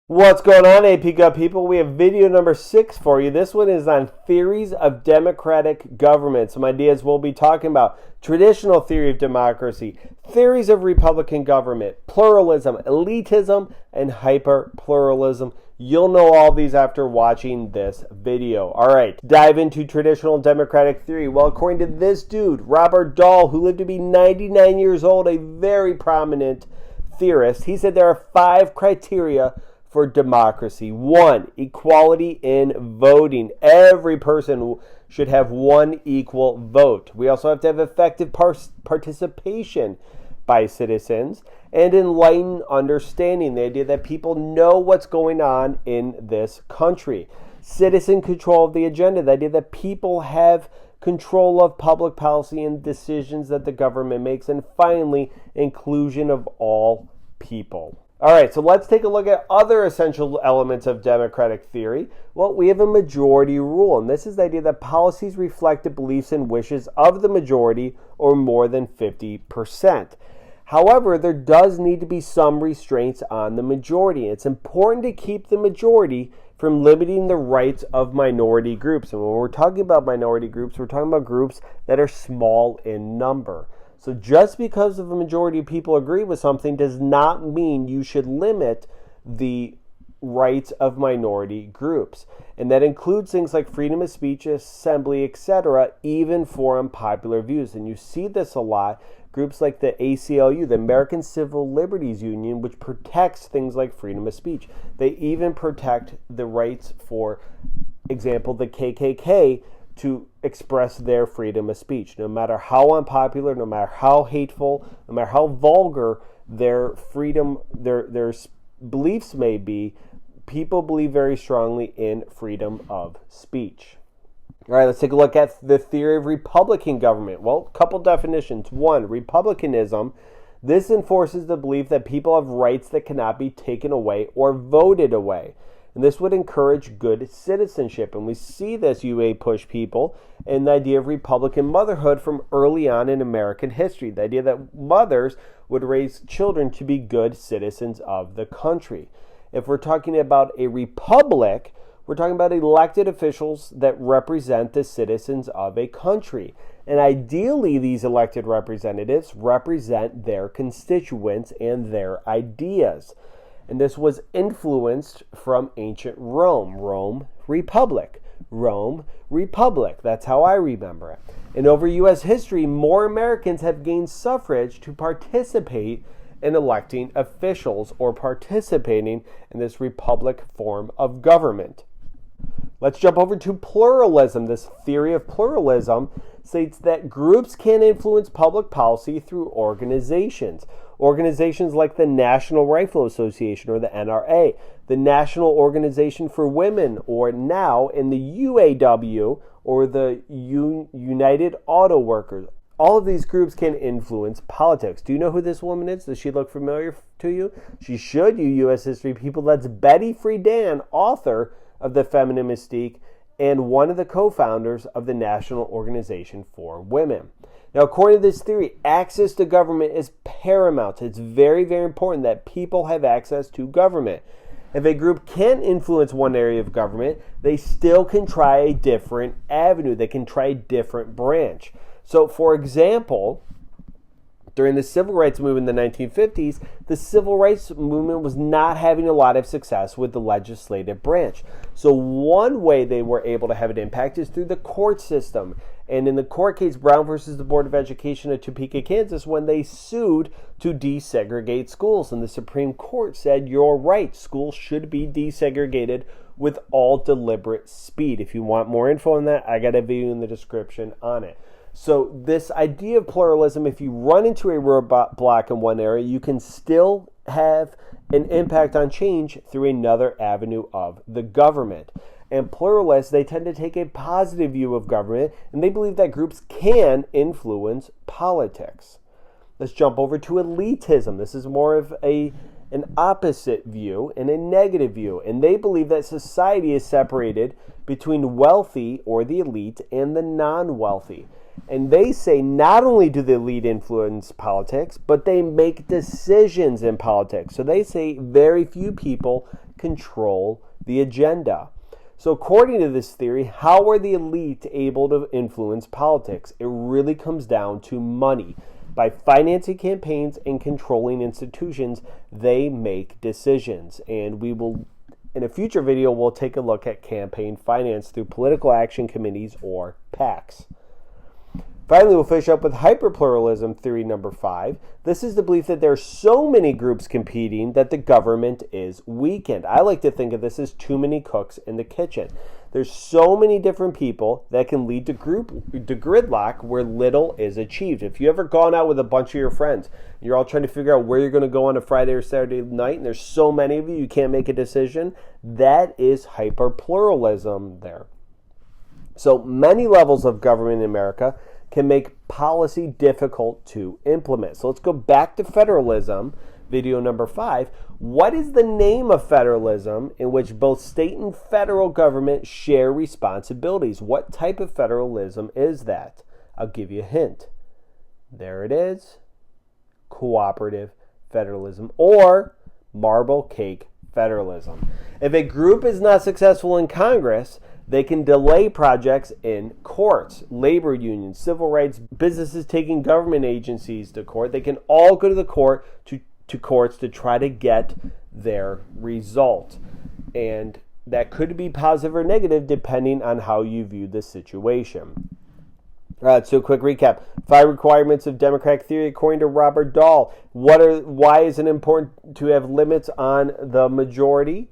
What's going on, AP Gut people? We have video number 6 for you. This one is on theories of democratic government. Some ideas we'll be talking about: traditional theory of democracy, theories of Republican government, pluralism, elitism, and hyperpluralism. You'll know all these after watching this video. All right, dive into traditional democratic theory. Well, according to this dude, Robert Dahl, who lived to be 99 years old, a very prominent theorist, he said there are 5 criteria for democracy. 1, equality in voting. Every person should have one equal vote. We also have to have effective participation by citizens and enlightened understanding, the idea that people know what's going on in this country. Citizen control of the agenda, the idea that people have control of public policy and decisions that the government makes. And finally, inclusion of all people. All right, so let's take a look at other essential elements of democratic theory. Well, we have a majority rule, and this is the idea that policies reflect the beliefs and wishes of the majority or more than 50%. However, there does need to be some restraints on the majority. It's important to keep the majority from limiting the rights of minority groups. And when we're talking about minority groups, we're talking about groups that are small in number. So just because of a majority of people agree with something does not mean you should limit the rights of minority groups. And that includes things like freedom of speech, assembly, etc., even for unpopular views. And you see this a lot. Groups like the ACLU, the American Civil Liberties Union, which protects things like freedom of speech. They even protect the rights, for example, the KKK, to express their freedom of speech. No matter how unpopular, no matter how hateful, no matter how vulgar their freedom, their beliefs may be, people believe very strongly in freedom of speech. All right, let's take a look at the theory of Republican government. Well, a couple definitions. 1, Republicanism. This enforces the belief that people have rights that cannot be taken away or voted away. And this would encourage good citizenship. And we see this UA push people in the idea of Republican motherhood from early on in American history. The idea that mothers would raise children to be good citizens of the country. If we're talking about a republic, we're talking about elected officials that represent the citizens of a country. And ideally, these elected representatives represent their constituents and their ideas. And this was influenced from ancient Rome. Rome, republic. Rome, republic. That's how I remember it. And over U.S. history, more Americans have gained suffrage to participate in electing officials or participating in this republic form of government. Let's jump over to pluralism. This theory of pluralism states that groups can influence public policy through organizations. Organizations like the National Rifle Association, or the NRA, the National Organization for Women, or now in the UAW, or the United Auto Workers. All of these groups can influence politics. Do you know who this woman is? Does she look familiar to you? She should, you U.S. history people. That's Betty Friedan, author of The Feminine Mystique and one of the co-founders of the National Organization for Women. Now, according to this theory, access to government is paramount. It's very, very important that people have access to government. If a group can influence one area of government, they still can try a different avenue. They can try a different branch. So, for example, during the civil rights movement in the 1950s, the civil rights movement was not having a lot of success with the legislative branch. So one way they were able to have an impact is through the court system. And in the court case, Brown versus the Board of Education of Topeka, Kansas, when they sued to desegregate schools, and the Supreme Court said, you're right, schools should be desegregated with all deliberate speed. If you want more info on that, I got a video in the description on it. So this idea of pluralism, if you run into a roadblock in one area, you can still have an impact on change through another avenue of the government. And pluralists, they tend to take a positive view of government, and they believe that groups can influence politics. Let's jump over to elitism. This is more of an opposite view and a negative view. And they believe that society is separated between wealthy, or the elite, and the non-wealthy. And they say not only do the elite influence politics, but they make decisions in politics. So they say very few people control the agenda. So according to this theory, how are the elite able to influence politics? It really comes down to money. By financing campaigns and controlling institutions, they make decisions. And we will, in a future video, we'll take a look at campaign finance through political action committees or PACs. Finally, we'll finish up with hyperpluralism theory number 5. This is the belief that there are so many groups competing that the government is weakened. I like to think of this as too many cooks in the kitchen. There's so many different people that can lead to gridlock where little is achieved. If you ever gone out with a bunch of your friends, you're all trying to figure out where you're going to go on a Friday or Saturday night, and there's so many of you, you can't make a decision, that is hyperpluralism there. So many levels of government in America can make policy difficult to implement. So let's go back to federalism, video number 5. What is the name of federalism in which both state and federal government share responsibilities? What type of federalism is that? I'll give you a hint. There it is. Cooperative federalism or marble cake federalism. If a group is not successful in Congress, they can delay projects in courts, labor unions, civil rights, businesses taking government agencies to court. They can all go to the courts to try to get their result. And that could be positive or negative depending on how you view the situation. All right, so quick recap. 5 requirements of democratic theory according to Robert Dahl. Why is it important to have limits on the majority?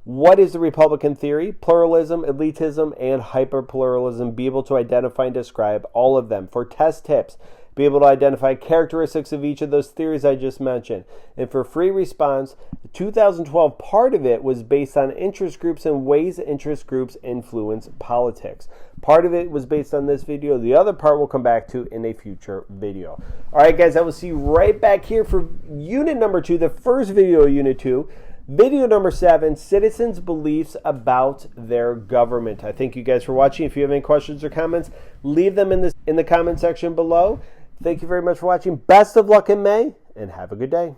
What is the Republican theory? Pluralism, elitism, and hyperpluralism. Be able to identify and describe all of them. For test tips, be able to identify characteristics of each of those theories I just mentioned. And for free response, the 2012 part of it was based on interest groups and ways interest groups influence politics. Part of it was based on this video. The other part we'll come back to in a future video. All right, guys, I will see you right back here for unit number 2, the first video of unit 2. Video number 7, citizens' beliefs about their government. I thank you guys for watching. If you have any questions or comments, leave them in the comment section below. Thank you very much for watching. Best of luck in May, and have a good day.